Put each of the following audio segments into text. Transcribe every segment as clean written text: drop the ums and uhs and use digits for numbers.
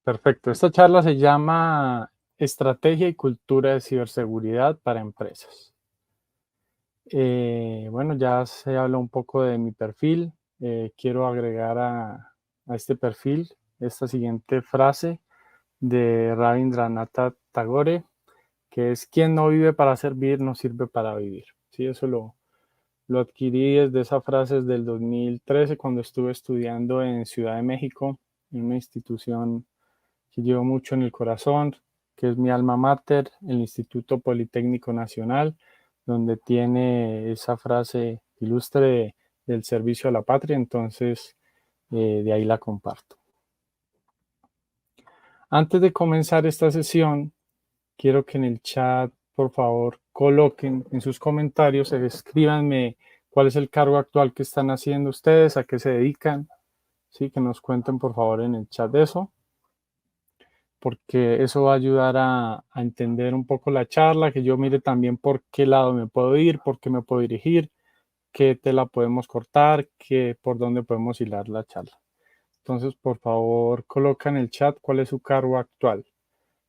Perfecto. Esta charla se llama Estrategia y Cultura de Ciberseguridad para Empresas. Bueno, ya se habla un poco de mi perfil. Quiero agregar a este perfil esta siguiente frase de Rabindranath Tagore, que es: quien no vive para servir, no sirve para vivir. Sí, eso lo adquirí desde esa frase desde el 2013, cuando estuve estudiando en Ciudad de México, en una institución que llevo mucho en el corazón, que es mi alma mater, el Instituto Politécnico Nacional, donde tiene esa frase ilustre del servicio a la patria. Entonces de ahí la comparto. Antes de comenzar esta sesión, quiero que en el chat, por favor, coloquen en sus comentarios, escríbanme cuál es el cargo actual que están haciendo ustedes, a qué se dedican, ¿sí? Que nos cuenten, por favor, en el chat de eso, porque eso va a ayudar a entender un poco la charla, que yo mire también por qué lado me puedo ir, por qué me puedo dirigir, qué tela podemos cortar, por dónde podemos hilar la charla. Entonces, por favor, coloca en el chat cuál es su cargo actual.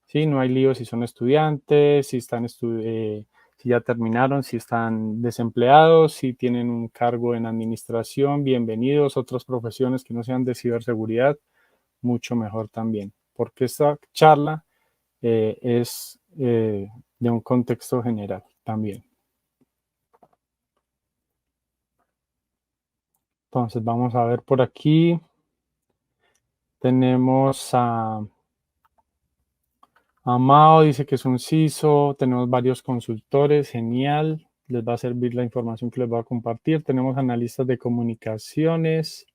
Sí, no hay lío si son estudiantes, si si ya terminaron, si están desempleados, si tienen un cargo en administración, bienvenidos. Otras profesiones que no sean de ciberseguridad, mucho mejor también, porque esta charla es de un contexto general también. Entonces vamos a ver por aquí. Tenemos a Mao, dice que es un CISO. Tenemos varios consultores, genial. Les va a servir la información que les voy a compartir. Tenemos analistas de comunicaciones.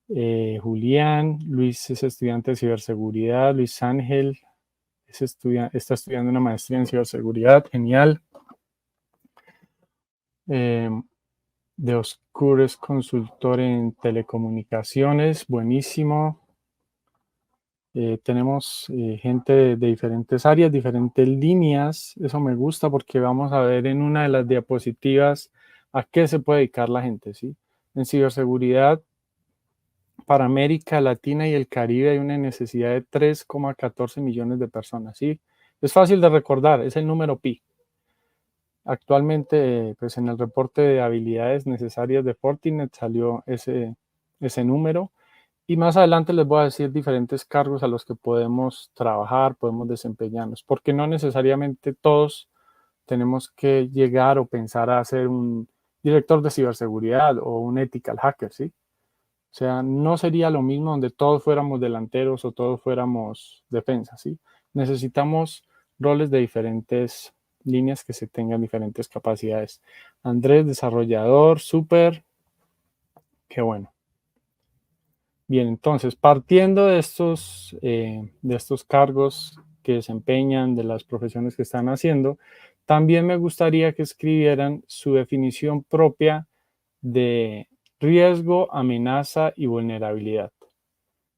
Julián, Luis es estudiante de ciberseguridad. Luis Ángel está estudiando una maestría en ciberseguridad, genial. De Oscuro es consultor en telecomunicaciones, buenísimo. Tenemos gente de diferentes áreas, diferentes líneas. Eso me gusta porque vamos a ver en una de las diapositivas a qué se puede dedicar la gente, ¿sí? En ciberseguridad, para América Latina y el Caribe hay una necesidad de 3,14 millones de personas, ¿sí? Es fácil de recordar, es el número pi. Actualmente, pues en el reporte de habilidades necesarias de Fortinet salió ese número. Y más adelante les voy a decir diferentes cargos a los que podemos trabajar, podemos desempeñarnos, porque no necesariamente todos tenemos que llegar o pensar a ser un director de ciberseguridad o un ethical hacker, ¿sí? O sea, no sería lo mismo donde todos fuéramos delanteros o todos fuéramos defensa, ¿sí? Necesitamos roles de diferentes líneas que se tengan diferentes capacidades. Andrés, desarrollador, súper, qué bueno. Bien, entonces, partiendo de estos cargos que desempeñan, de las profesiones que están haciendo, también me gustaría que escribieran su definición propia de riesgo, amenaza y vulnerabilidad.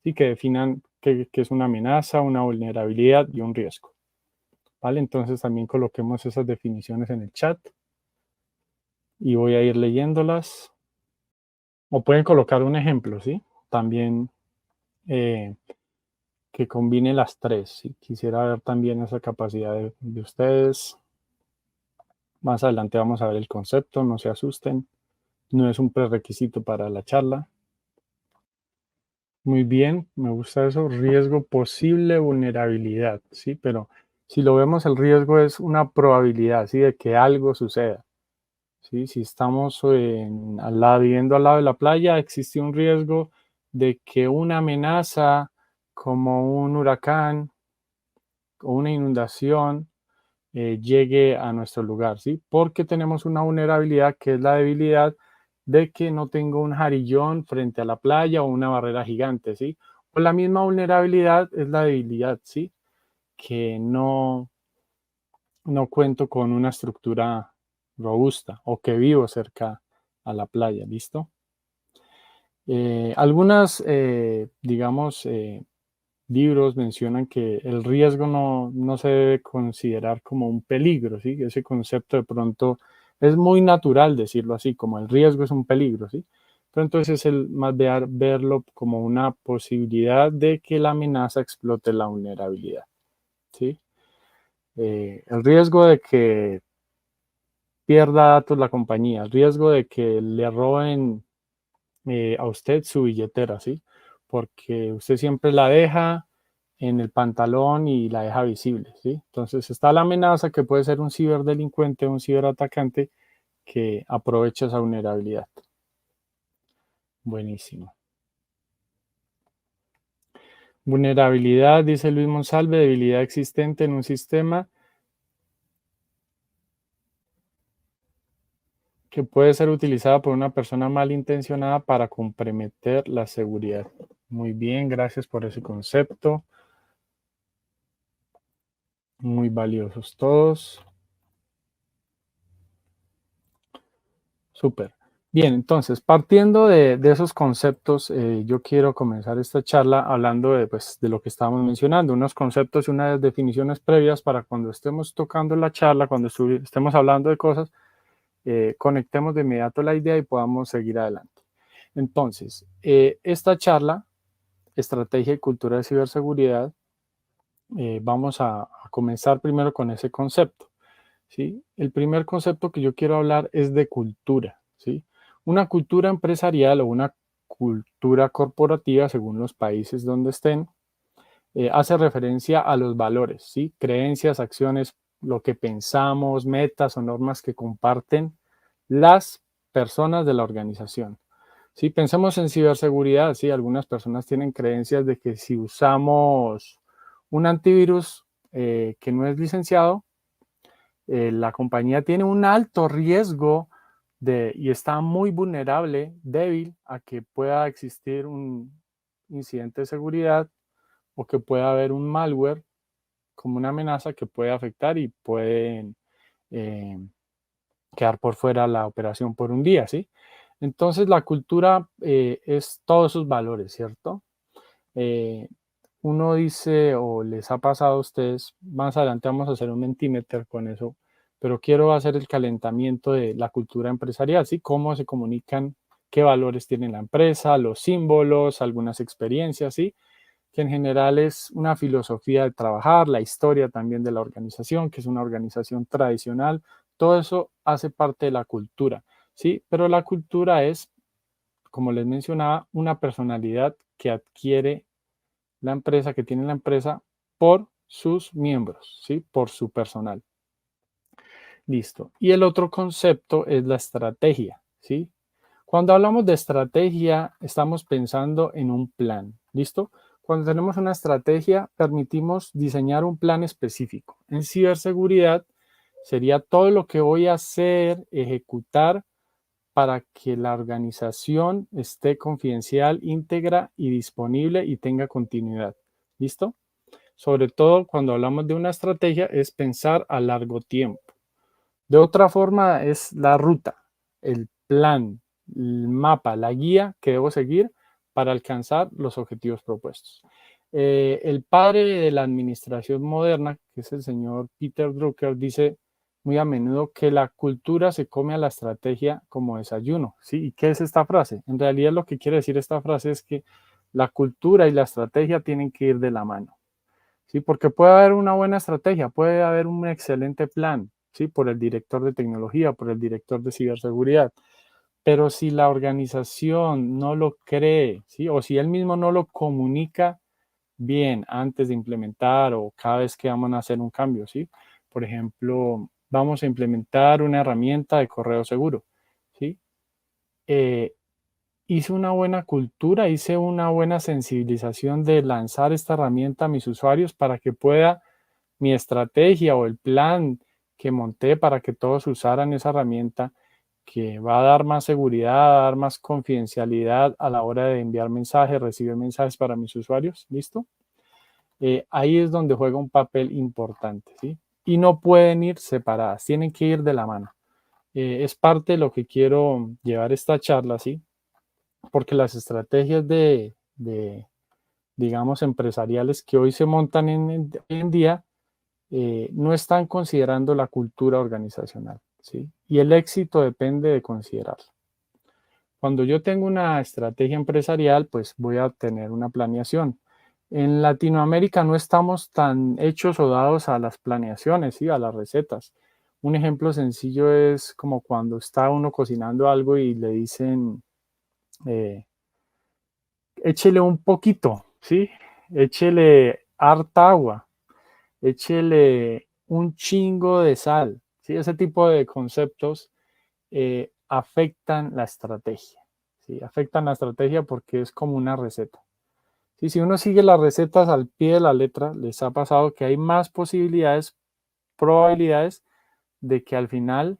Y que definan qué es una amenaza, una vulnerabilidad y un riesgo. ¿Vale? Entonces también coloquemos esas definiciones en el chat y voy a ir leyéndolas. O pueden colocar un ejemplo, ¿sí? También que combine las tres. ¿Sí? Quisiera ver también esa capacidad de ustedes. Más adelante vamos a ver el concepto, no se asusten. No es un prerequisito para la charla. Muy bien, me gusta eso. Riesgo, posible vulnerabilidad, ¿sí? Pero si lo vemos, el riesgo es una probabilidad, ¿sí? De que algo suceda, ¿sí? Si estamos viviendo al lado de la playa, existe un riesgo de que una amenaza como un huracán o una inundación llegue a nuestro lugar, ¿sí? Porque tenemos una vulnerabilidad que es la debilidad de que no tengo un jarillón frente a la playa o una barrera gigante, ¿sí? O la misma vulnerabilidad es la debilidad, ¿sí? Que no cuento con una estructura robusta o que vivo cerca a la playa, ¿listo? Algunas, digamos, libros mencionan que el riesgo no se debe considerar como un peligro, ¿sí? Ese concepto de pronto es muy natural decirlo así, como el riesgo es un peligro, ¿sí? pero entonces es el más verlo como una posibilidad de que la amenaza explote la vulnerabilidad, ¿sí? El riesgo de que pierda datos la compañía, el riesgo de que le roben a usted su billetera, ¿sí? Porque usted siempre la deja en el pantalón y la deja visible, ¿sí? Entonces está la amenaza que puede ser un ciberdelincuente, un ciberatacante que aprovecha esa vulnerabilidad. Buenísimo. Vulnerabilidad, dice Luis Monsalve, debilidad existente en un sistema que puede ser utilizada por una persona malintencionada para comprometer la seguridad. Muy bien, gracias por ese concepto. Muy valiosos todos. Súper. Bien, entonces, partiendo de esos conceptos, yo quiero comenzar esta charla hablando de, pues, de lo que estábamos mencionando, unos conceptos y unas definiciones previas para cuando estemos tocando la charla, cuando estemos hablando de cosas, conectemos de inmediato la idea y podamos seguir adelante. Entonces, esta charla, Estrategia y Cultura de Ciberseguridad, vamos a comenzar primero con ese concepto, ¿sí? El primer concepto que yo quiero hablar es de cultura, ¿sí? Una cultura empresarial o una cultura corporativa, según los países donde estén, hace referencia a los valores, ¿sí? Creencias, acciones, lo que pensamos, metas o normas que comparten las personas de la organización. Sí, pensemos en ciberseguridad, sí, algunas personas tienen creencias de que si usamos un antivirus que no es licenciado, la compañía tiene un alto riesgo y está muy vulnerable, débil, a que pueda existir un incidente de seguridad o que pueda haber un malware como una amenaza que puede afectar y pueden eh, quedar por fuera la operación por un día, ¿sí? Entonces la cultura es todos esos valores, ¿cierto? Eh, uno dice, o les ha pasado a ustedes, más adelante vamos a hacer un Mentimeter con eso, pero quiero hacer el calentamiento de la cultura empresarial, ¿sí? Cómo se comunican, qué valores tiene la empresa, los símbolos, algunas experiencias, ¿sí? Que en general es una filosofía de trabajar, la historia también de la organización, que es una organización tradicional, todo eso hace parte de la cultura, ¿sí? Pero la cultura es, como les mencionaba, una personalidad que adquiere la empresa, que tiene la empresa por sus miembros, ¿sí? Por su personal. Listo. Y el otro concepto es la estrategia, ¿sí? Cuando hablamos de estrategia, estamos pensando en un plan, ¿listo? Cuando tenemos una estrategia, permitimos diseñar un plan específico. En ciberseguridad sería todo lo que voy a hacer, ejecutar para que la organización esté confidencial, íntegra y disponible y tenga continuidad. ¿Listo? Sobre todo cuando hablamos de una estrategia es pensar a largo tiempo. De otra forma es la ruta, el plan, el mapa, la guía que debo seguir para alcanzar los objetivos propuestos. El padre de la administración moderna, que es el señor Peter Drucker, dice muy a menudo que la cultura se come a la estrategia como desayuno. ¿Sí? ¿Y qué es esta frase? En realidad lo que quiere decir esta frase es que la cultura y la estrategia tienen que ir de la mano. ¿Sí? Porque puede haber una buena estrategia, puede haber un excelente plan, ¿sí? Por el director de tecnología, por el director de ciberseguridad. Pero si la organización no lo cree, ¿sí? O si él mismo no lo comunica bien antes de implementar o cada vez que vamos a hacer un cambio, ¿sí? Por ejemplo, vamos a implementar una herramienta de correo seguro, ¿sí? Hice una buena cultura, hice una buena sensibilización de lanzar esta herramienta a mis usuarios para que pueda mi estrategia o el plan que monté para que todos usaran esa herramienta que va a dar más seguridad, a dar más confidencialidad a la hora de enviar mensajes, recibir mensajes para mis usuarios, ¿listo? Ahí es donde juega un papel importante, ¿sí? Y no pueden ir separadas, tienen que ir de la mano. Es parte de lo que quiero llevar esta charla, ¿sí? Porque las estrategias digamos, empresariales que hoy se montan hoy en día, no están considerando la cultura organizacional, ¿sí? Y el éxito depende de considerarlo. Cuando yo tengo una estrategia empresarial, pues voy a tener una planeación. En Latinoamérica no estamos tan hechos o dados a las planeaciones, ¿sí? A las recetas. Un ejemplo sencillo es como cuando está uno cocinando algo y le dicen, eh, échele un poquito, ¿sí? Échele harta agua, échele un chingo de sal, ¿sí? Ese tipo de conceptos afectan la estrategia, ¿sí? Afectan la estrategia porque es como una receta. ¿Sí? Si uno sigue las recetas al pie de la letra, les ha pasado que hay más posibilidades, probabilidades de que al final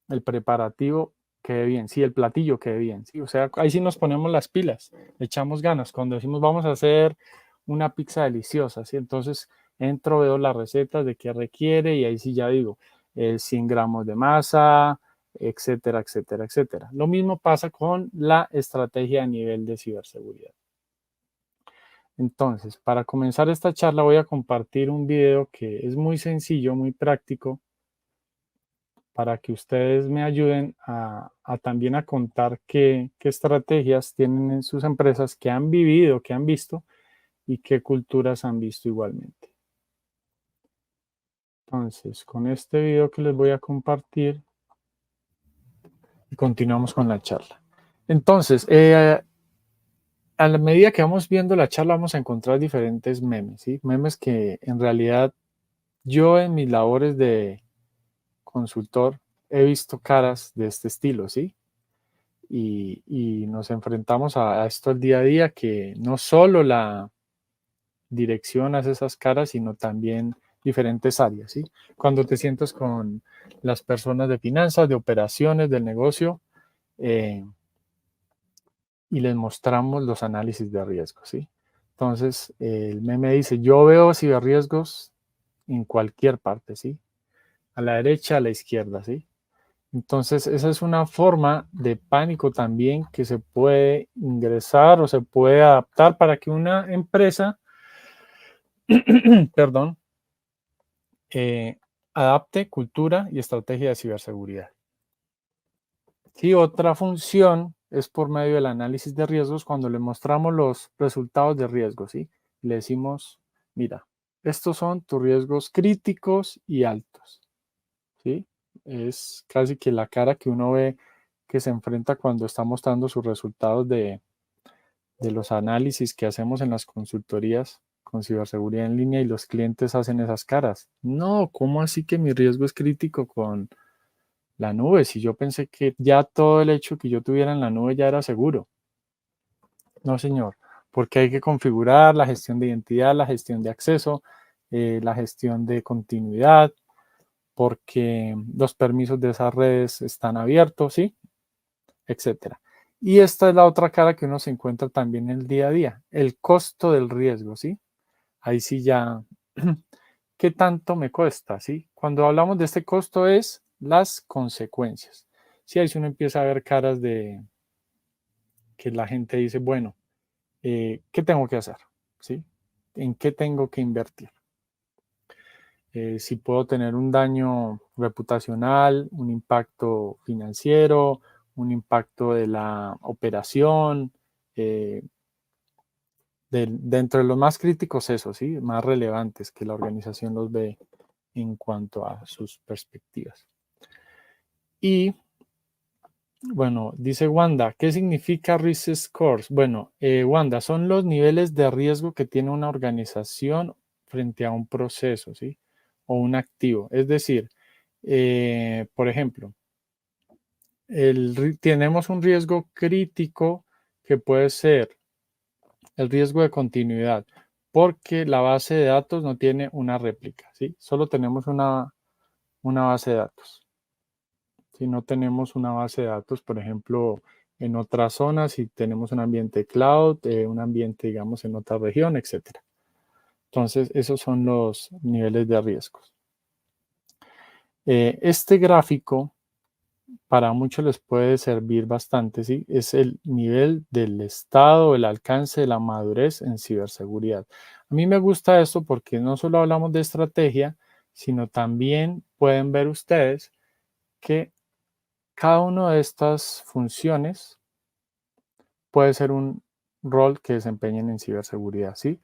el preparativo quede bien, sí, el platillo quede bien, sí, o sea, ahí sí nos ponemos las pilas, le echamos ganas, cuando decimos vamos a hacer una pizza deliciosa, sí, entonces entro, veo las recetas de qué requiere y ahí sí ya digo, 100 gramos de masa, etcétera, etcétera, etcétera. Lo mismo pasa con la estrategia a nivel de ciberseguridad. Entonces, para comenzar esta charla voy a compartir un video que es muy sencillo, muy práctico, para que ustedes me ayuden a también a contar qué estrategias tienen en sus empresas, que han vivido, que han visto y qué culturas han visto igualmente. Entonces, con este video que les voy a compartir, continuamos con la charla. Entonces, a la medida que vamos viendo la charla, vamos a encontrar diferentes memes, ¿sí? Memes que en realidad yo en mis labores de consultor he visto caras de este estilo, ¿sí? Y nos enfrentamos a esto el día a día, que no solo la dirección hace esas caras, sino también diferentes áreas, ¿sí? Cuando te sientas con las personas de finanzas, de operaciones, del negocio, eh, y les mostramos los análisis de riesgo, ¿sí? Entonces, el meme dice, yo veo ciberriesgos en cualquier parte, ¿sí? A la derecha, a la izquierda, ¿sí? Entonces, esa es una forma de pánico también que se puede ingresar o se puede adaptar para que una empresa, perdón, adapte cultura y estrategia de ciberseguridad. Y otra función es por medio del análisis de riesgos cuando le mostramos los resultados de riesgo, ¿sí? Le decimos, mira, estos son tus riesgos críticos y altos, ¿sí? Es casi que la cara que uno ve que se enfrenta cuando está mostrando sus resultados de los análisis que hacemos en las consultorías con ciberseguridad en línea y los clientes hacen esas caras. No, ¿cómo así que mi riesgo es crítico con la nube? Si yo pensé que ya todo el hecho que yo tuviera en la nube ya era seguro. No, señor, porque hay que configurar la gestión de identidad, la gestión de acceso, la gestión de continuidad, porque los permisos de esas redes están abiertos, ¿sí? Etcétera. Y esta es la otra cara que uno se encuentra también en el día a día, el costo del riesgo, ¿sí? Ahí sí ya, ¿qué tanto me cuesta, sí? Cuando hablamos de este costo es las consecuencias. Sí, ahí sí uno empieza a ver caras de que la gente dice, bueno, ¿qué tengo que hacer? ¿Sí? ¿En qué tengo que invertir? Si puedo tener un daño reputacional, un impacto financiero, un impacto de la operación, eh, dentro de los más críticos, eso, ¿sí? Más relevantes que la organización los ve en cuanto a sus perspectivas. Y bueno, dice Wanda, ¿qué significa risk scores? Bueno, Wanda, son los niveles de riesgo que tiene una organización frente a un proceso, ¿sí? O un activo. Es decir, por ejemplo, tenemos un riesgo crítico que puede ser el riesgo de continuidad, porque la base de datos no tiene una réplica, ¿sí? Solo tenemos una base de datos. Si no tenemos una base de datos, por ejemplo, en otras zonas, si tenemos un ambiente cloud, un ambiente, digamos, en otra región, etcétera. Entonces, esos son los niveles de riesgos. Este gráfico para muchos les puede servir bastante, ¿sí? Es el nivel del estado, el alcance de la madurez en ciberseguridad. A mí me gusta esto porque no solo hablamos de estrategia, sino también pueden ver ustedes que Cada una de estas funciones puede ser un rol que desempeñen en ciberseguridad, ¿sí?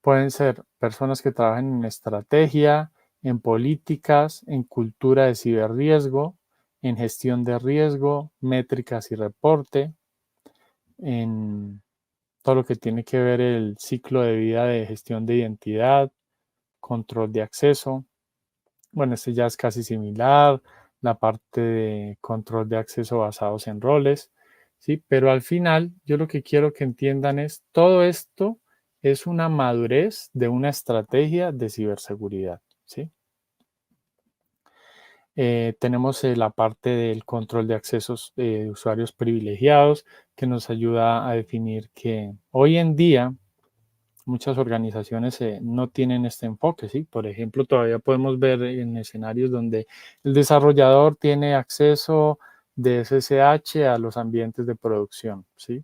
Pueden ser personas que trabajen en estrategia, en políticas, en cultura de ciberriesgo, en gestión de riesgo, métricas y reporte, en todo lo que tiene que ver el ciclo de vida de gestión de identidad, control de acceso. Bueno, este ya es casi similar, la parte de control de acceso basados en roles, ¿sí? Pero al final, yo lo que quiero que entiendan es, todo esto es una madurez de una estrategia de ciberseguridad, ¿sí? Tenemos la parte del control de accesos de usuarios privilegiados, que nos ayuda a definir que hoy en día muchas organizaciones no tienen este enfoque, ¿sí? Por ejemplo, todavía podemos ver en escenarios donde el desarrollador tiene acceso de SSH a los ambientes de producción, ¿sí?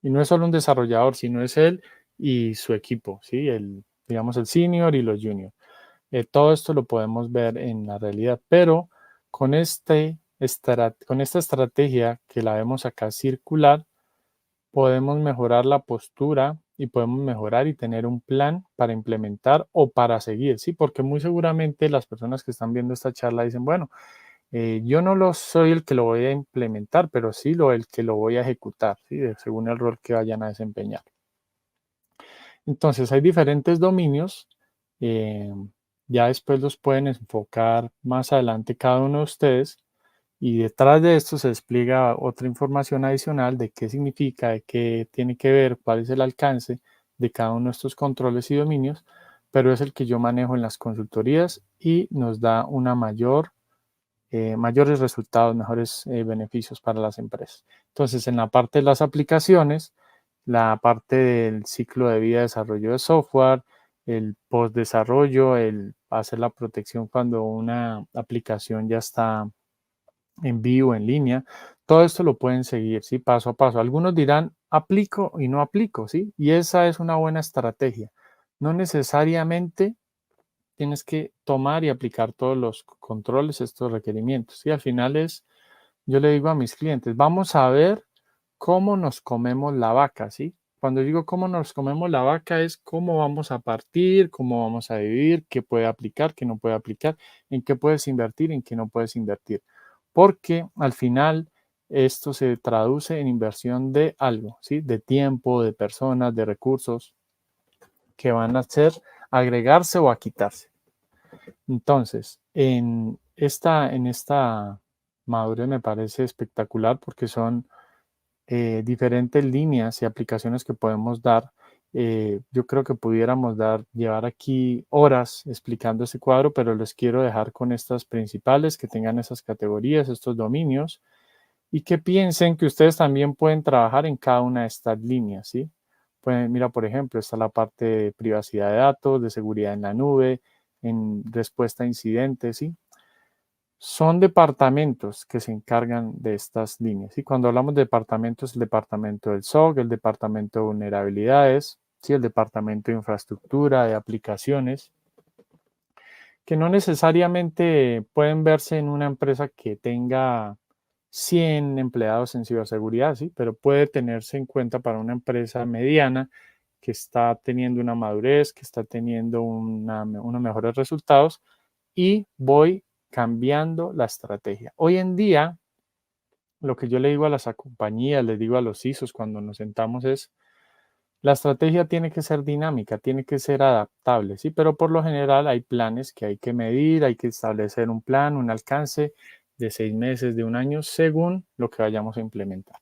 Y no es solo un desarrollador, sino es él y su equipo, ¿sí? Digamos, el senior y los juniors. Todo esto lo podemos ver en la realidad, pero con, con esta estrategia que la vemos acá circular, podemos mejorar la postura y podemos mejorar y tener un plan para implementar o para seguir, ¿sí? Porque muy seguramente las personas que están viendo esta charla dicen, bueno, yo no lo soy el que lo voy a implementar, pero sí el que lo voy a ejecutar, ¿sí? Según el rol que vayan a desempeñar. Entonces, hay diferentes dominios. eh, ya después los pueden enfocar más adelante cada uno de ustedes. Y detrás de esto se despliega otra información adicional de qué significa, de qué tiene que ver, cuál es el alcance de cada uno de estos controles y dominios, pero es el que yo manejo en las consultorías y nos da una mayores resultados, mejores beneficios para las empresas. Entonces, en la parte de las aplicaciones, la parte del ciclo de vida de desarrollo de software, el post-desarrollo, el hacer la protección cuando una aplicación ya está en vivo, en línea, todo esto lo pueden seguir, ¿sí? Paso a paso. Algunos dirán, aplico y no aplico, ¿sí? Y esa es una buena estrategia. No necesariamente tienes que tomar y aplicar todos los controles, estos requerimientos. Y al final yo le digo a mis clientes, vamos a ver cómo nos comemos la vaca, ¿sí? Cuando digo cómo nos comemos la vaca es cómo vamos a partir, cómo vamos a vivir, qué puede aplicar, qué no puede aplicar, en qué puedes invertir, en qué no puedes invertir. Porque al final esto se traduce en inversión de algo, ¿sí? De tiempo, de personas, de recursos que van a ser agregarse o a quitarse. Entonces, en esta madurez me parece espectacular porque son diferentes líneas y aplicaciones que podemos dar. Yo creo que pudiéramos llevar aquí horas explicando este cuadro, pero les quiero dejar con estas principales, que tengan esas categorías, estos dominios, y que piensen que ustedes también pueden trabajar en cada una de estas líneas, ¿sí? Mira, por ejemplo, está la parte de privacidad de datos, de seguridad en la nube, en respuesta a incidentes, ¿sí? Son departamentos que se encargan de estas líneas. Y cuando hablamos de departamentos, el departamento del SOC, el departamento de vulnerabilidades, ¿sí? El departamento de infraestructura, de aplicaciones, que no necesariamente pueden verse en una empresa que tenga 100 empleados en ciberseguridad, ¿sí? Pero puede tenerse en cuenta para una empresa mediana que está teniendo una madurez, que está teniendo unos mejores resultados y voy cambiando la estrategia. Hoy en día, lo que yo le digo a las compañías, les digo a los CISOs cuando nos sentamos es, la estrategia tiene que ser dinámica, tiene que ser adaptable, ¿sí? Pero por lo general hay planes que hay que medir, hay que establecer un plan, un alcance de 6 meses, de un año, según lo que vayamos a implementar.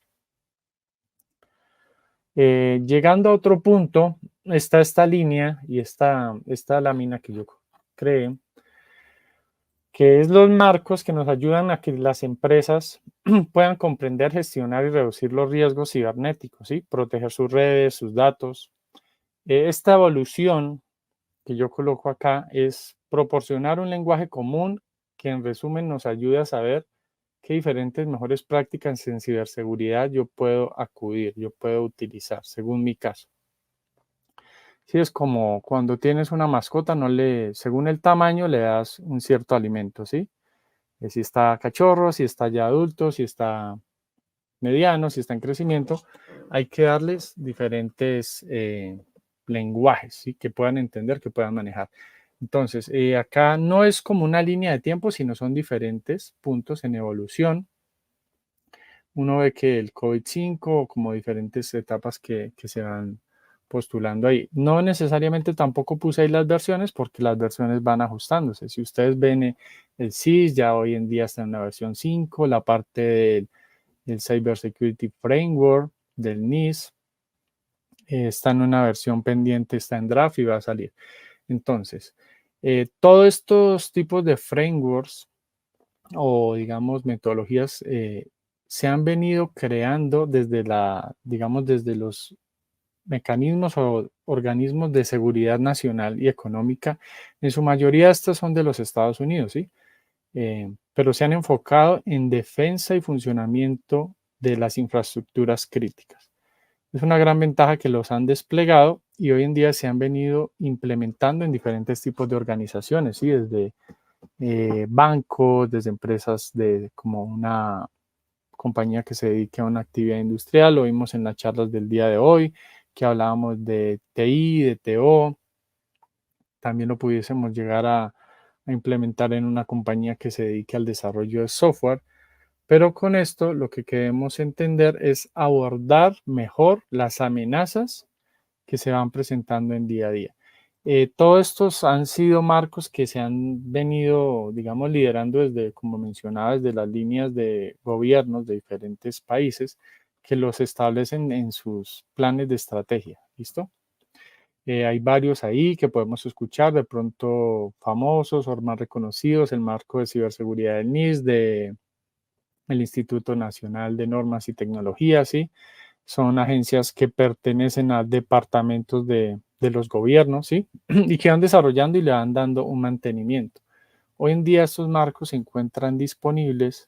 Llegando a otro punto, está esta línea y esta lámina que yo creé, que es los marcos que nos ayudan a que las empresas puedan comprender, gestionar y reducir los riesgos cibernéticos, ¿sí? Proteger sus redes, sus datos. Esta evolución que yo coloco acá es proporcionar un lenguaje común que en resumen nos ayude a saber qué diferentes mejores prácticas en ciberseguridad yo puedo acudir, yo puedo utilizar, según mi caso. Sí, es como cuando tienes una mascota, según el tamaño le das un cierto alimento, ¿sí? Si está cachorro, si está ya adulto, si está mediano, si está en crecimiento, hay que darles diferentes lenguajes, ¿sí? Que puedan entender, que puedan manejar. Entonces, acá no es como una línea de tiempo, sino son diferentes puntos en evolución. Uno ve que el COVID-5, como diferentes etapas que se van postulando ahí. No necesariamente tampoco puse ahí las versiones porque las versiones van ajustándose. Si ustedes ven el CIS, ya hoy en día está en la versión 5, la parte del Cyber Security Framework, del NIS, está en una versión pendiente, está en draft y va a salir. Entonces, todos estos tipos de frameworks o digamos metodologías se han venido creando desde digamos, desde los mecanismos o organismos de seguridad nacional y económica. En su mayoría estas son de los Estados Unidos, ¿sí? Pero se han enfocado en defensa y funcionamiento de las infraestructuras críticas. Es una gran ventaja que los han desplegado y hoy en día se han venido implementando en diferentes tipos de organizaciones, ¿sí? Desde bancos, desde empresas como una compañía que se dedique a una actividad industrial. Lo vimos en las charlas del día de hoy, que hablábamos de TI, de TO. También lo pudiésemos llegar a implementar en una compañía que se dedique al desarrollo de software. Pero con esto lo que queremos entender es abordar mejor las amenazas que se van presentando en día a día. Todos estos han sido marcos que se han venido, digamos, liderando desde, como mencionaba, desde las líneas de gobiernos de diferentes países que los establecen en sus planes de estrategia. ¿Listo? Hay varios ahí que podemos escuchar, de pronto famosos o más reconocidos, el marco de ciberseguridad del NIS, del Instituto Nacional de Normas y Tecnología, ¿sí? Son agencias que pertenecen a departamentos de los gobiernos, ¿sí? Y que van desarrollando y le van dando un mantenimiento. Hoy en día estos marcos se encuentran disponibles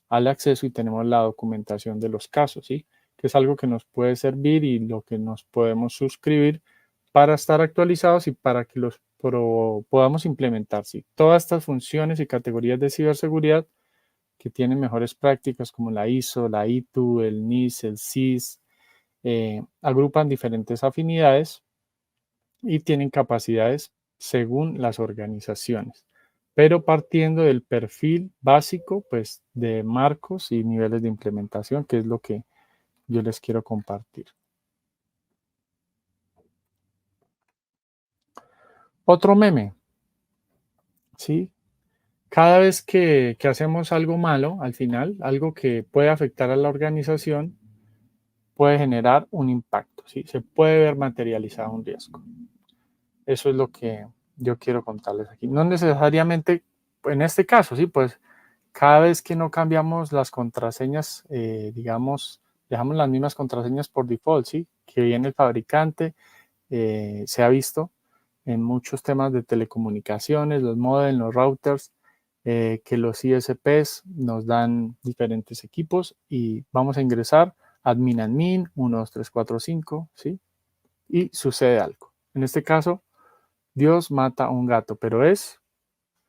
al acceso y tenemos la documentación de los casos, ¿sí? Que es algo que nos puede servir y lo que nos podemos suscribir para estar actualizados y para que los podamos implementar, ¿sí? Todas estas funciones y categorías de ciberseguridad que tienen mejores prácticas como la ISO, la ITU, el NIS, el CIS, agrupan diferentes afinidades y tienen capacidades según las organizaciones, pero partiendo del perfil básico, pues de marcos y niveles de implementación, que es lo que yo les quiero compartir. Otro meme, ¿sí? Cada vez que hacemos algo malo, al final, algo que puede afectar a la organización, puede generar un impacto, ¿sí? Se puede ver materializado un riesgo. Eso es lo que yo quiero contarles aquí. No necesariamente en este caso, sí, pues cada vez que no cambiamos las contraseñas, digamos, dejamos las mismas contraseñas por default, sí, que viene el fabricante, se ha visto en muchos temas de telecomunicaciones, los modems, los routers, que los ISPs nos dan diferentes equipos y vamos a ingresar admin admin 1, 2, 3, 4, 5, ¿sí? Y sucede algo. En este caso, Dios mata a un gato, pero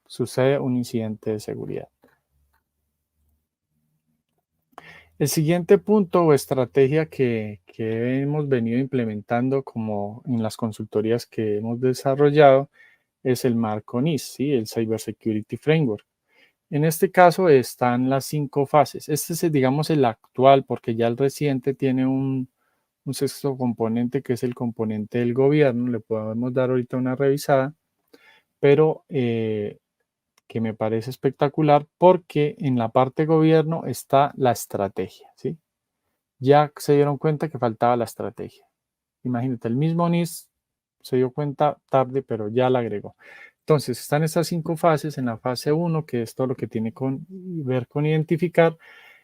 sucede un incidente de seguridad. El siguiente punto o estrategia que hemos venido implementando como en las consultorías que hemos desarrollado es el marco NIS, ¿sí? El Cyber Security Framework. En este caso están las 5 fases. Este es, digamos, el actual porque ya el reciente tiene un sexto componente que es el componente del gobierno. Le podemos dar ahorita una revisada, pero que me parece espectacular porque en la parte gobierno está la estrategia, ¿sí? Ya se dieron cuenta que faltaba la estrategia. Imagínate, el mismo NIS se dio cuenta tarde, pero ya la agregó. Entonces, están estas 5 fases. En la fase 1, que es todo lo que tiene que ver con identificar,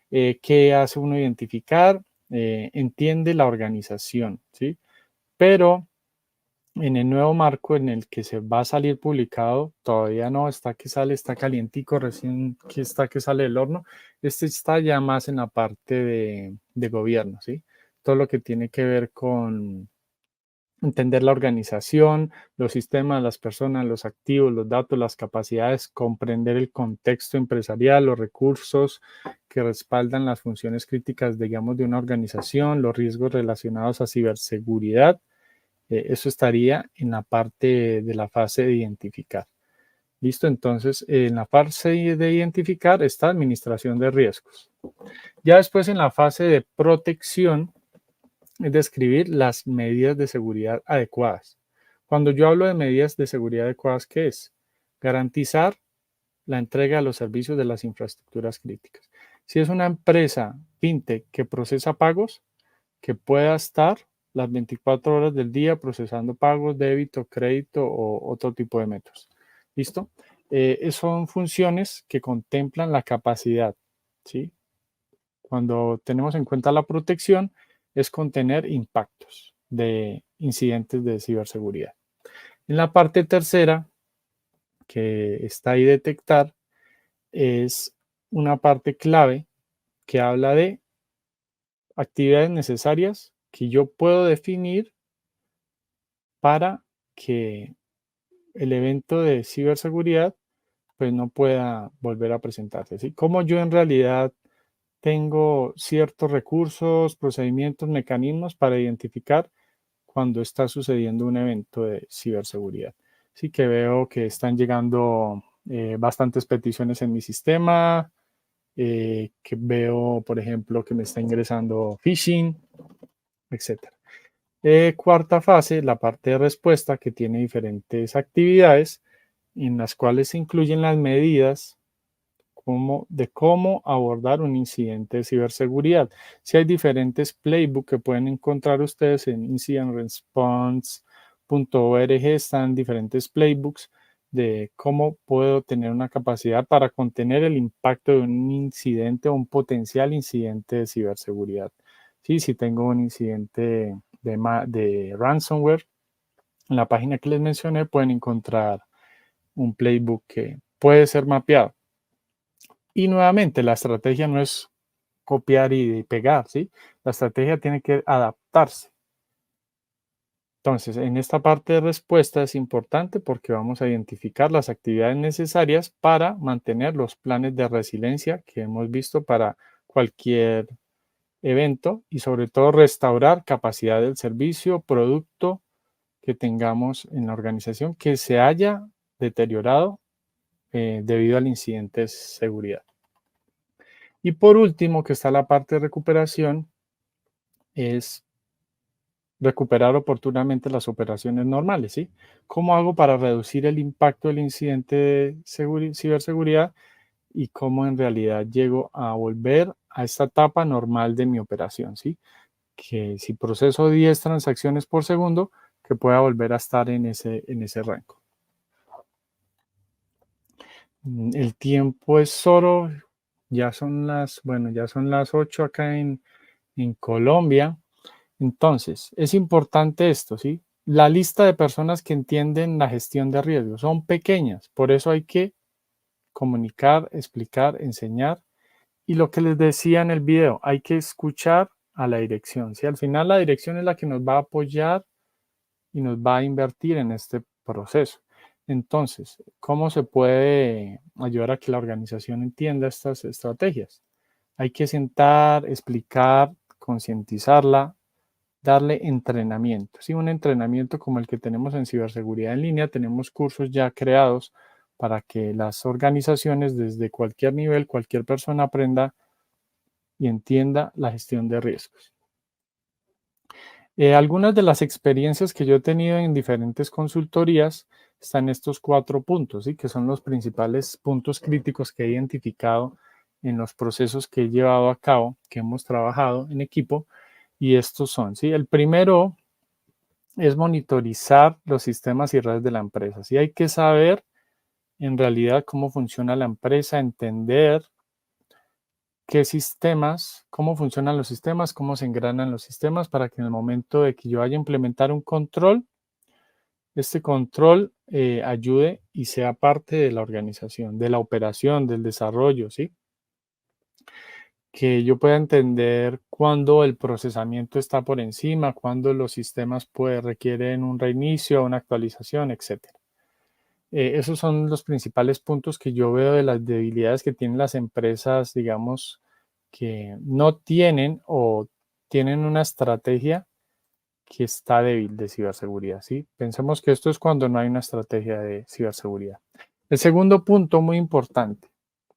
¿qué hace uno identificar? Entiende la organización, ¿sí? Pero en el nuevo marco en el que se va a salir publicado, todavía no está que sale, está calientico, recién que está que sale del horno. Este está ya más en la parte de gobierno, ¿sí? Todo lo que tiene que ver con entender la organización, los sistemas, las personas, los activos, los datos, las capacidades, comprender el contexto empresarial, los recursos que respaldan las funciones críticas, digamos, de una organización, los riesgos relacionados a ciberseguridad. Eso estaría en la parte de la fase de identificar. Listo, entonces en la fase de identificar está administración de riesgos. Ya después en la fase de protección es describir las medidas de seguridad adecuadas. Cuando yo hablo de medidas de seguridad adecuadas, ¿qué es? Garantizar la entrega de los servicios de las infraestructuras críticas. Si es una empresa fintech que procesa pagos, que pueda estar las 24 horas del día procesando pagos, débito, crédito o otro tipo de métodos. ¿Listo? Son funciones que contemplan la capacidad, ¿sí? Cuando tenemos en cuenta la protección, es contener impactos de incidentes de ciberseguridad. En la parte tercera, que está ahí detectar, es una parte clave que habla de actividades necesarias que yo puedo definir para que el evento de ciberseguridad pues no pueda volver a presentarse. ¿Sí? Como yo en realidad tengo ciertos recursos, procedimientos, mecanismos para identificar cuando está sucediendo un evento de ciberseguridad. Sí que veo que están llegando bastantes peticiones en mi sistema, que veo, por ejemplo, que me está ingresando phishing, etcétera. Cuarta fase, la parte de respuesta, que tiene diferentes actividades en las cuales se incluyen las medidas de cómo abordar un incidente de ciberseguridad. Si hay diferentes playbooks que pueden encontrar ustedes en incidentresponse.org, están diferentes playbooks de cómo puedo tener una capacidad para contener el impacto de un incidente o un potencial incidente de ciberseguridad. Sí, si tengo un incidente de ransomware, en la página que les mencioné pueden encontrar un playbook que puede ser mapeado. Y nuevamente, la estrategia no es copiar y pegar, ¿sí? La estrategia tiene que adaptarse. Entonces, en esta parte de respuesta es importante porque vamos a identificar las actividades necesarias para mantener los planes de resiliencia que hemos visto para cualquier evento y sobre todo restaurar capacidad del servicio, producto que tengamos en la organización que se haya deteriorado debido al incidente de seguridad. Y por último, que está la parte de recuperación, es recuperar oportunamente las operaciones normales, ¿sí? ¿Cómo hago para reducir el impacto del incidente de ciberseguridad y cómo en realidad llego a volver a esta etapa normal de mi operación, ¿sí? Que si proceso 10 transacciones por segundo, que pueda volver a estar en ese rango. El tiempo es oro, ya son las 8 acá en Colombia. Entonces, es importante esto, ¿sí? La lista de personas que entienden la gestión de riesgos son pequeñas, por eso hay que comunicar, explicar, enseñar. Y lo que les decía en el video, hay que escuchar a la dirección, ¿sí? Al final la dirección es la que nos va a apoyar y nos va a invertir en este proceso. Entonces, ¿cómo se puede ayudar a que la organización entienda estas estrategias? Hay que sentar, explicar, concientizarla, darle entrenamiento. ¿Sí? Un entrenamiento como el que tenemos en ciberseguridad en línea, tenemos cursos ya creados para que las organizaciones desde cualquier nivel, cualquier persona aprenda y entienda la gestión de riesgos. Algunas de las experiencias que yo he tenido en diferentes consultorías están estos 4 puntos, ¿sí? Que son los principales puntos críticos que he identificado en los procesos que he llevado a cabo, que hemos trabajado en equipo, y estos son, ¿sí? El primero es monitorizar los sistemas y redes de la empresa. ¿Sí? Hay que saber en realidad cómo funciona la empresa, entender qué sistemas, cómo funcionan los sistemas, cómo se engranan los sistemas para que en el momento de que yo vaya a implementar un control, este control ayude y sea parte de la organización, de la operación, del desarrollo, ¿sí? que yo pueda entender cuándo el procesamiento está por encima, cuándo los sistemas requieren un reinicio, una actualización, etcétera. Esos son los principales puntos que yo veo de las debilidades que tienen las empresas, digamos, que no tienen o tienen una estrategia que está débil de ciberseguridad, ¿sí? Pensemos que esto es cuando no hay una estrategia de ciberseguridad. El segundo punto muy importante,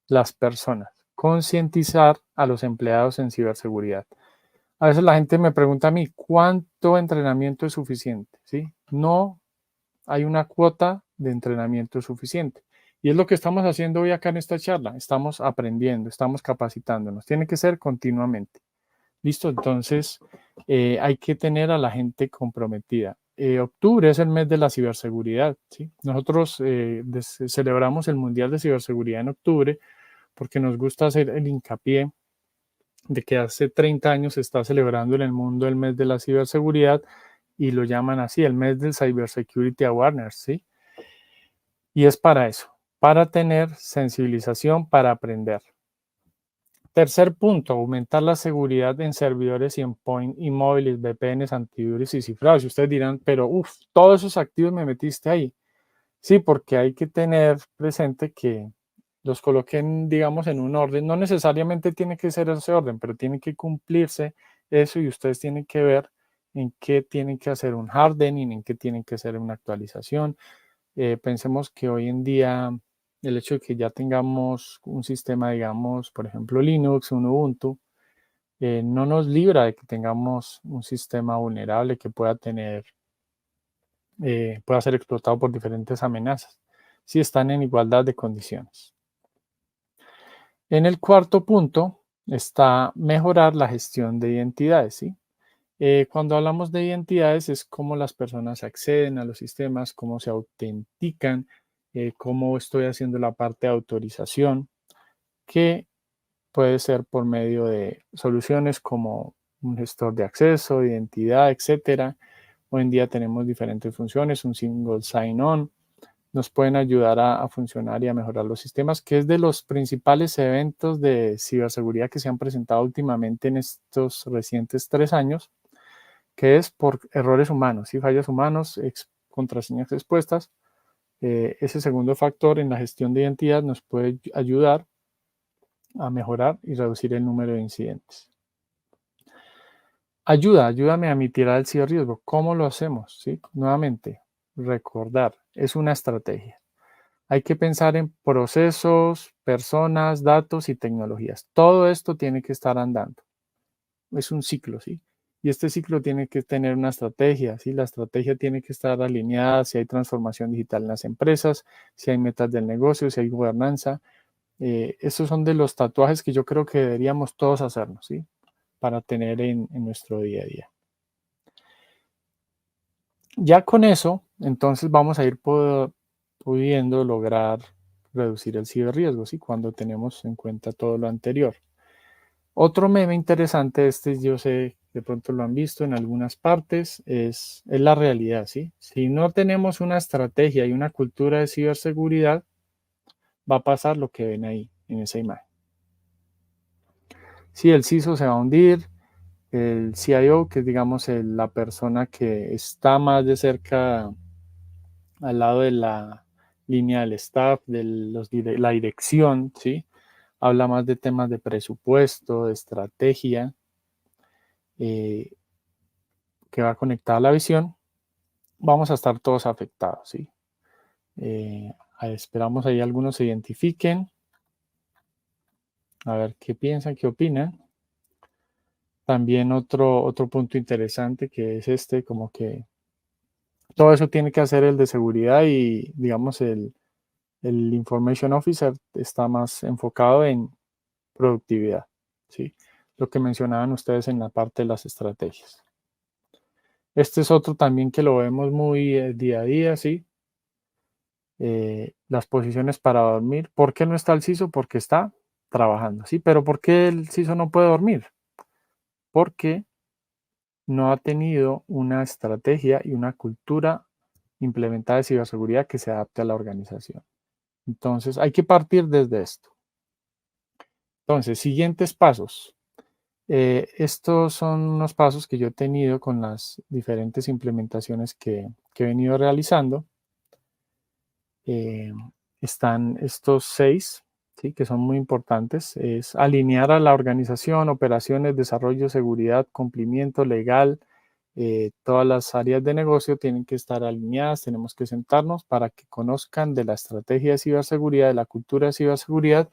las personas. Concientizar a los empleados en ciberseguridad. A veces la gente me pregunta a mí, ¿cuánto entrenamiento es suficiente? ¿Sí? No hay una cuota de entrenamiento suficiente. Y es lo que estamos haciendo hoy acá en esta charla. Estamos aprendiendo, estamos capacitándonos. Tiene que ser continuamente. ¿Listo? Entonces, hay que tener a la gente comprometida. Octubre es el mes de la ciberseguridad, ¿sí? Nosotros celebramos el Mundial de Ciberseguridad en octubre porque nos gusta hacer el hincapié de que hace 30 años se está celebrando en el mundo el mes de la ciberseguridad y lo llaman así, el mes del Cybersecurity Awareness, ¿sí? Y es para eso, para tener sensibilización, para aprender. Tercer punto, aumentar la seguridad en servidores y endpoint y móviles, VPNs, antivirus y cifrados. Y ustedes dirán, pero todos esos activos me metiste ahí. Sí, porque hay que tener presente que los coloquen, digamos, en un orden. No necesariamente tiene que ser ese orden, pero tiene que cumplirse eso y ustedes tienen que ver en qué tienen que hacer un hardening, en qué tienen que hacer una actualización. Pensemos que hoy en día el hecho de que ya tengamos un sistema, digamos, por ejemplo, Linux, un Ubuntu, no nos libra de que tengamos un sistema vulnerable que pueda tener, pueda ser explotado por diferentes amenazas, si están en igualdad de condiciones. En el cuarto punto está mejorar la gestión de identidades, ¿sí? Cuando hablamos de identidades es cómo las personas acceden a los sistemas, cómo se autentican, cómo estoy haciendo la parte de autorización, que puede ser por medio de soluciones como un gestor de acceso, identidad, etcétera. Hoy en día tenemos diferentes funciones, un single sign-on, nos pueden ayudar a funcionar y a mejorar los sistemas, que es de los principales eventos de ciberseguridad que se han presentado últimamente en estos recientes 3 años, que es por errores humanos y fallas humanos, contraseñas expuestas. Ese segundo factor en la gestión de identidad nos puede ayudar a mejorar y reducir el número de incidentes. Ayúdame a mitigar el ciberriesgo. ¿Cómo lo hacemos? ¿Sí? Nuevamente, recordar, es una estrategia. Hay que pensar en procesos, personas, datos y tecnologías. Todo esto tiene que estar andando. Es un ciclo, ¿sí? Y este ciclo tiene que tener una estrategia, ¿sí? La estrategia tiene que estar alineada si hay transformación digital en las empresas, si hay metas del negocio, si hay gobernanza. Estos son de los tatuajes que yo creo que deberíamos todos hacernos, ¿sí? Para tener en nuestro día a día. Ya con eso, entonces vamos a ir pudiendo lograr reducir el ciberriesgo, ¿sí? Cuando tenemos en cuenta todo lo anterior. Otro meme interesante, yo sé, de pronto lo han visto en algunas partes, es la realidad, ¿sí? Si no tenemos una estrategia y una cultura de ciberseguridad, va a pasar lo que ven ahí, en esa imagen. Sí, el CISO se va a hundir, el CIO, que es, digamos, la persona que está más de cerca al lado de la línea del staff, de la dirección, ¿sí? Habla más de temas de presupuesto, de estrategia, que va conectada a la visión. Vamos a estar todos afectados, ¿sí? Esperamos ahí algunos se identifiquen, a ver qué piensan, qué opinan. También otro punto interesante que es como que todo eso tiene que hacer el de seguridad y, digamos, el Information Officer está más enfocado en productividad, ¿sí? Lo que mencionaban ustedes en la parte de las estrategias. Este es otro también que lo vemos muy día a día, ¿sí? Las posiciones para dormir. ¿Por qué no está el CISO? Porque está trabajando, ¿sí? Pero ¿por qué el CISO no puede dormir? Porque no ha tenido una estrategia y una cultura implementada de ciberseguridad que se adapte a la organización. Entonces, hay que partir desde esto. Entonces, siguientes pasos. Estos son unos pasos que yo he tenido con las diferentes implementaciones que he venido realizando. Están estos 6, ¿sí?, que son muy importantes. Es alinear a la organización, operaciones, desarrollo, seguridad, cumplimiento legal. Todas las áreas de negocio tienen que estar alineadas, tenemos que sentarnos para que conozcan de la estrategia de ciberseguridad, de la cultura de ciberseguridad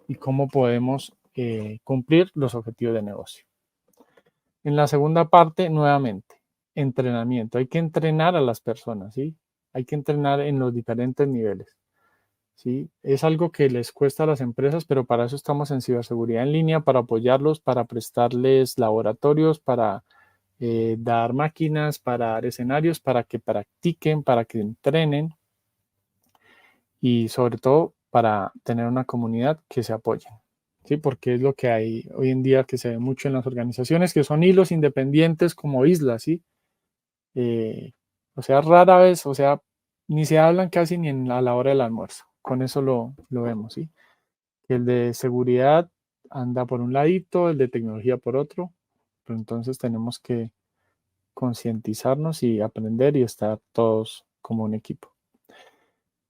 y cómo podemos cumplir los objetivos de negocio. En la segunda parte, nuevamente, entrenamiento. Hay que entrenar a las personas, ¿sí? Hay que entrenar en los diferentes niveles, ¿sí? Es algo que les cuesta a las empresas, pero para eso estamos en ciberseguridad en línea, para apoyarlos, para prestarles laboratorios, para dar máquinas, para dar escenarios, para que practiquen, para que entrenen y sobre todo para tener una comunidad que se apoye. ¿Sí? Porque es lo que hay hoy en día que se ve mucho en las organizaciones, que son hilos independientes como islas, ¿sí? O sea, rara vez, o sea, ni se hablan casi ni a la hora del almuerzo. Con eso lo vemos, ¿sí? El de seguridad anda por un ladito, el de tecnología por otro, pero entonces tenemos que concientizarnos y aprender y estar todos como un equipo.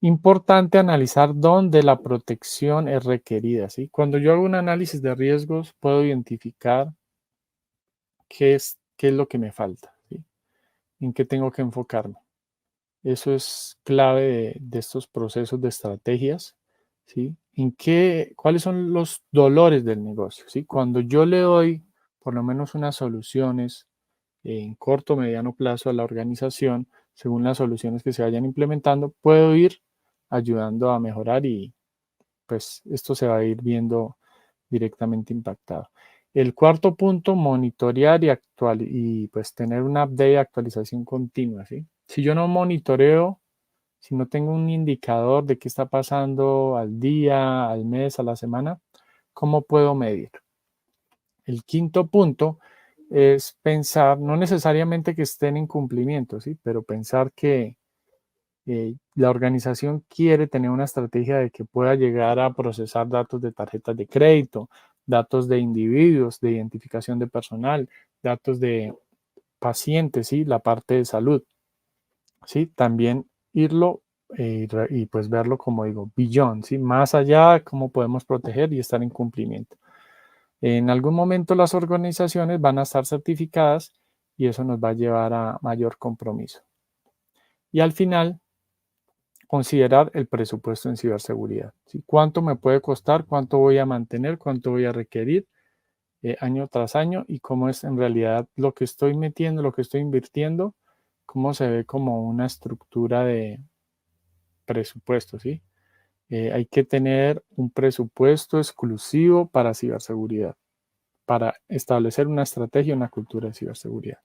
Importante analizar dónde la protección es requerida, ¿sí? Cuando yo hago un análisis de riesgos, puedo identificar qué es lo que me falta, ¿sí? En qué tengo que enfocarme. Eso es clave de estos procesos de estrategias, ¿sí? ¿Cuáles son los dolores del negocio, ¿sí? Cuando yo le doy por lo menos unas soluciones en corto o mediano plazo a la organización, según las soluciones que se vayan implementando, puedo ir ayudando a mejorar y pues esto se va a ir viendo directamente impactado. El cuarto punto, monitorear y pues tener una update de actualización continua, ¿sí? Si yo no monitoreo, si no tengo un indicador de qué está pasando al día, al mes, a la semana, ¿cómo puedo medir? El quinto punto es pensar, no necesariamente que estén en cumplimiento, ¿sí? Pero pensar que la organización quiere tener una estrategia de que pueda llegar a procesar datos de tarjetas de crédito, datos de individuos, de identificación de personal, datos de pacientes, ¿sí? La parte de salud, ¿sí? También irlo y pues verlo, como digo, beyond, ¿sí? Más allá, cómo podemos proteger y estar en cumplimiento. En algún momento las organizaciones van a estar certificadas y eso nos va a llevar a mayor compromiso. Y al final, considerar el presupuesto en ciberseguridad, ¿sí? ¿Cuánto me puede costar? ¿Cuánto voy a mantener? ¿Cuánto voy a requerir año tras año? Y cómo es en realidad lo que estoy metiendo, lo que estoy invirtiendo, cómo se ve como una estructura de presupuesto, ¿sí? Hay que tener un presupuesto exclusivo para ciberseguridad, para establecer una estrategia y una cultura de ciberseguridad.